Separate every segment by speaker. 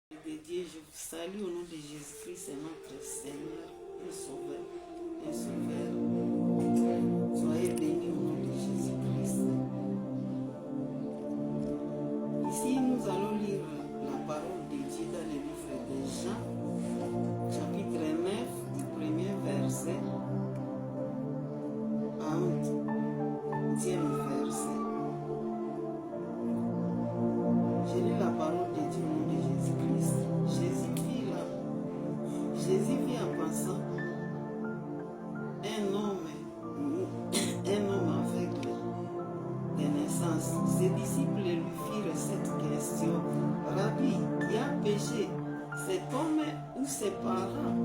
Speaker 1: De Dieu, je vous salue au nom de Jésus-Christ, c'est notre Seigneur et Sauveur. Et Sauveur. Soyez bénis au nom de Jésus-Christ. Ici, nous allons lire la parole de Dieu dans le livre de Jean, chapitre 9, du premier verset à 11e verset. Je lis la parole de Dieu au nom de Jésus-Christ. Jésus vit en pensant un homme aveugle de naissance. Ses disciples lui firent cette question: Rabbi, qui a péché, cet homme ou ses parents,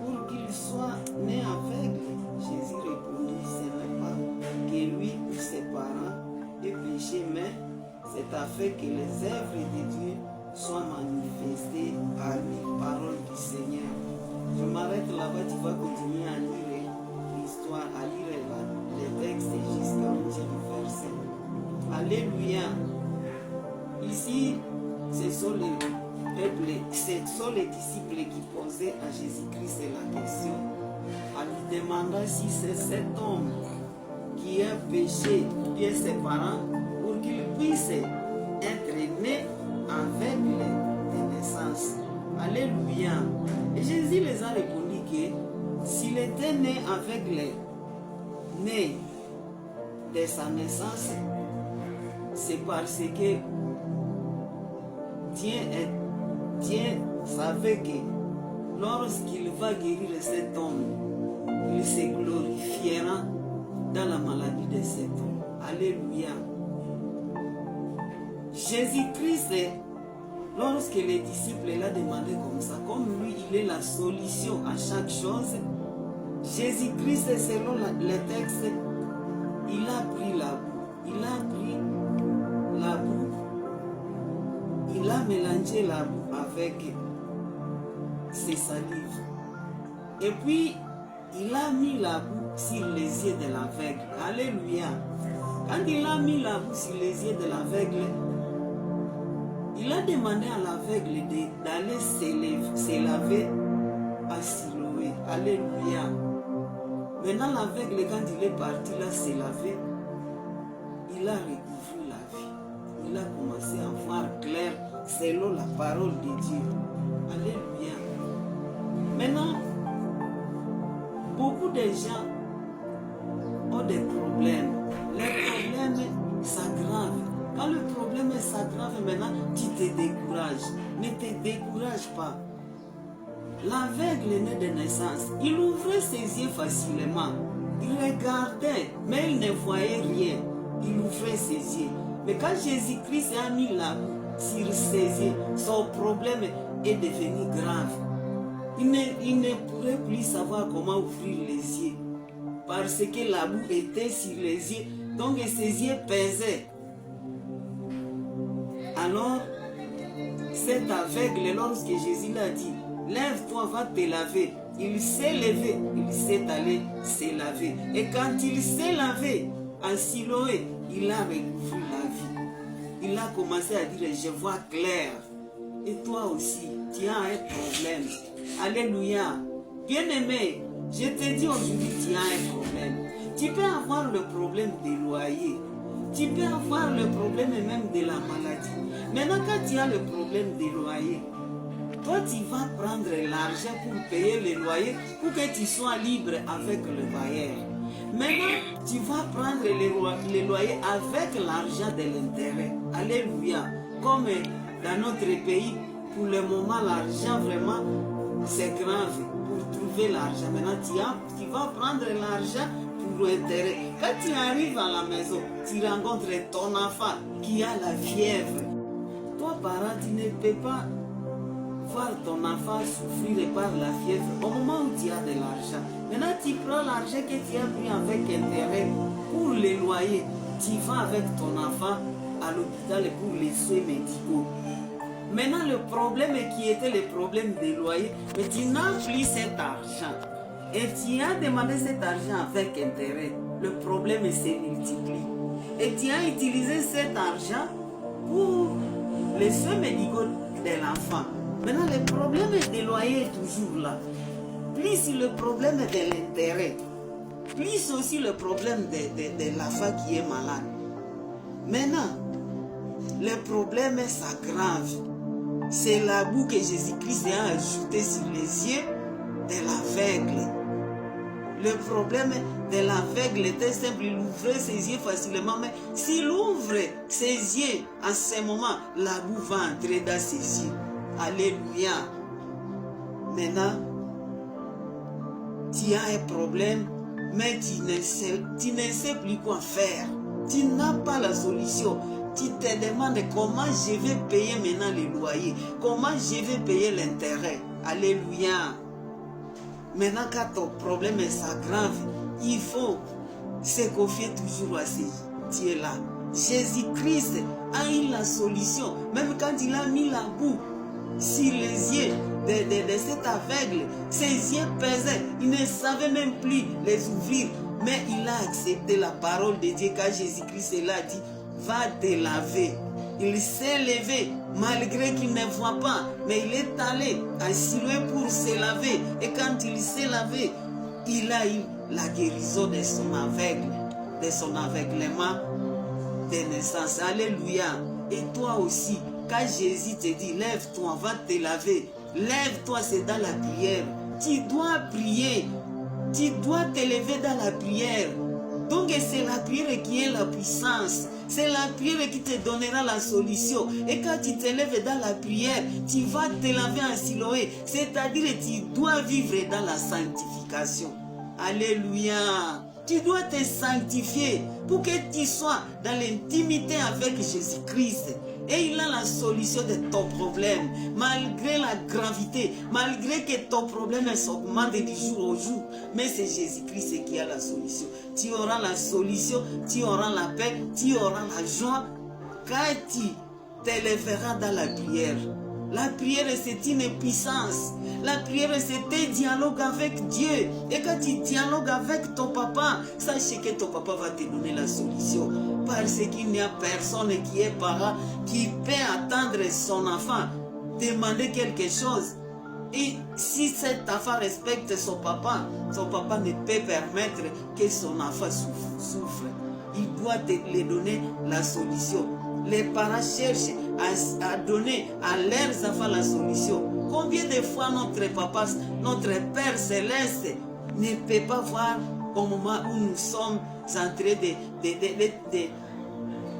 Speaker 1: pour qu'il soit né aveugle? Jésus répondit: ce n'est pas que lui ou ses parents aient péché, mais c'est afin que les œuvres de Dieu soient manifestées à lui. Parole du Seigneur. Je m'arrête là-bas, tu vas continuer à lire l'histoire, à lire les textes jusqu'à 11e verset. Alléluia. Ici, ce sont les disciples qui posaient à Jésus-Christ la question, en lui demandant si c'est cet homme qui a péché, ou bien ses parents, pour qu'il puisse être né aveugle de naissance. Alléluia. Et Jésus les a répondu que s'il était né aveugle, né de sa naissance, c'est parce que Dieu savait que lorsqu'il va guérir cet homme, il se glorifiera dans la maladie de cet homme. Alléluia. Jésus-Christ, lorsque les disciples l'ont demandé comme ça, comme lui, il est la solution à chaque chose, Jésus-Christ, selon le texte, il a pris la boue. Il a mélangé la boue avec ses salives. Et puis, il a mis la boue sur les yeux de l'aveugle. Alléluia. Quand il a mis la boue sur les yeux de l'aveugle, il a demandé à l'aveugle d'aller se laver à Siloé. Alléluia. Maintenant, l'aveugle, quand il est parti là se laver, il a recouvert la vie. Il a commencé à voir clair selon la parole de Dieu. Alléluia. Maintenant, beaucoup de gens ont des problèmes. Les problèmes s'aggravent. Quand le problème s'aggrave, maintenant, tu te décourages. Ne te décourage pas. L'aveugle né de naissance, il ouvrait ses yeux facilement. Il regardait, mais il ne voyait rien. Il ouvrait ses yeux. Mais quand Jésus-Christ a mis la boue sur ses yeux, son problème est devenu grave. Il ne pourrait plus savoir comment ouvrir les yeux. Parce que la boue était sur les yeux. Donc ses yeux pesaient. Alors, cet aveugle, lorsque Jésus l'a dit, lève-toi, va te laver, il s'est levé, il s'est allé se laver. Et quand il s'est lavé à Siloé, il a recouvert la vie. Il a commencé à dire, je vois clair. Et toi aussi, tu as un problème. Alléluia. Bien-aimé, je te dis aujourd'hui, tu as un problème. Tu peux avoir le problème des loyers. Tu peux avoir le problème même de la maladie. Maintenant, quand tu as le problème des loyers, toi, tu vas prendre l'argent pour payer les loyers pour que tu sois libre avec le bailleur. Maintenant, tu vas prendre les loyers avec l'argent de l'intérêt. Alléluia. Comme dans notre pays, pour le moment, l'argent vraiment, c'est grave pour trouver l'argent. Maintenant, tu vas prendre l'argent pour l'intérêt. Quand tu arrives à la maison, tu rencontres ton enfant qui a la fièvre. Toi, parent, tu ne peux pas voir ton enfant souffrir par la fièvre au moment où tu as de l'argent. Maintenant, tu prends l'argent que tu as pris avec intérêt pour les loyers. Tu vas avec ton enfant à l'hôpital pour les soins médicaux. Maintenant, le problème qui était le problème des loyers, mais tu n'as plus cet argent. Et tu as demandé cet argent avec intérêt. Le problème se multiplie. Et tu as utilisé cet argent pour les soins médicaux Maintenant, le problème des loyers est toujours là. Plus le problème de l'intérêt, plus aussi le problème de la femme qui est malade. Maintenant, le problème s'aggrave. C'est la boue que Jésus-Christ a ajouté sur les yeux de l'aveugle. Le problème de l'aveugle était simple, il ouvrait ses yeux facilement, mais s'il ouvre ses yeux, en ce moment, la boue va entrer dans ses yeux. Alléluia. Maintenant, tu as un problème, mais tu ne sais plus quoi faire. Tu n'as pas la solution. Tu te demandes comment je vais payer maintenant les loyers, comment je vais payer l'intérêt. Alléluia. Maintenant, quand ton problème s'aggrave, il faut se confier toujours à ce Dieu-là. Jésus-Christ a eu la solution. Même quand il a mis la boue sur les yeux de cet aveugle, ses yeux pesaient. Il ne savait même plus les ouvrir. Mais il a accepté la parole de Dieu quand Jésus-Christ l'a dit, va te laver. Il s'est levé malgré qu'il ne voit pas, mais il est allé à Siloé pour se laver. Et quand il s'est lavé, il a eu la guérison de son aveugle, de son aveuglement de naissance. Alléluia. Et toi aussi, quand Jésus te dit, lève-toi, va te laver. Lève-toi, c'est dans la prière. Tu dois prier. Tu dois te lever dans la prière. Donc c'est la prière qui est la puissance. C'est la prière qui te donnera la solution. Et quand tu te lèves dans la prière, tu vas te laver en Siloé. C'est-à-dire que tu dois vivre dans la sanctification. Alléluia. Tu dois te sanctifier pour que tu sois dans l'intimité avec Jésus-Christ. Et il a la solution de ton problème. Malgré la gravité, malgré que ton problème s'augmente de jour au jour. Mais c'est Jésus-Christ qui a la solution. Tu auras la solution, tu auras la paix, tu auras la joie quand tu t'élèveras dans la prière. La prière, c'est une puissance. La prière, c'est un dialogue avec Dieu. Et quand tu dialogues avec ton papa, sache que ton papa va te donner la solution. Parce qu'il n'y a personne qui est parent qui peut attendre son enfant, demander quelque chose. Et si cet enfant respecte son papa ne peut permettre que son enfant souffre. Il doit lui donner la solution. Les parents cherchent à donner à leurs enfants la solution. Combien de fois notre papa, notre Père Céleste ne peut pas voir au moment où nous sommes en train de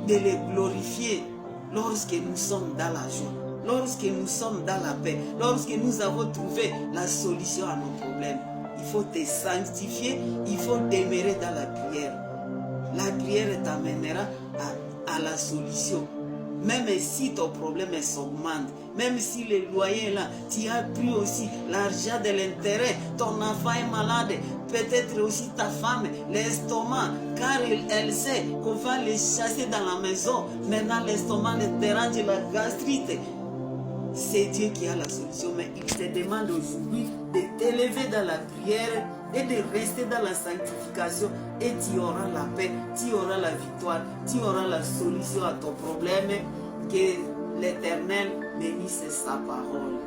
Speaker 1: les glorifier lorsque nous sommes dans la joie, lorsque nous sommes dans la paix, lorsque nous avons trouvé la solution à nos problèmes. Il faut te sanctifier, il faut demeurer dans la prière. La prière t'amènera à la solution. Même si ton problème s'augmente, même si le loyer est là, tu as pris aussi l'argent de l'intérêt, ton enfant est malade, peut-être aussi ta femme, l'estomac, car elle sait qu'on va les chasser dans la maison. Maintenant l'estomac le dérange, la gastrite. C'est Dieu qui a la solution, mais il te demande aujourd'hui de t'élever dans la prière et de rester dans la sanctification, et tu auras la paix, tu auras la victoire, tu auras la solution à ton problème. Que l'Éternel bénisse sa parole.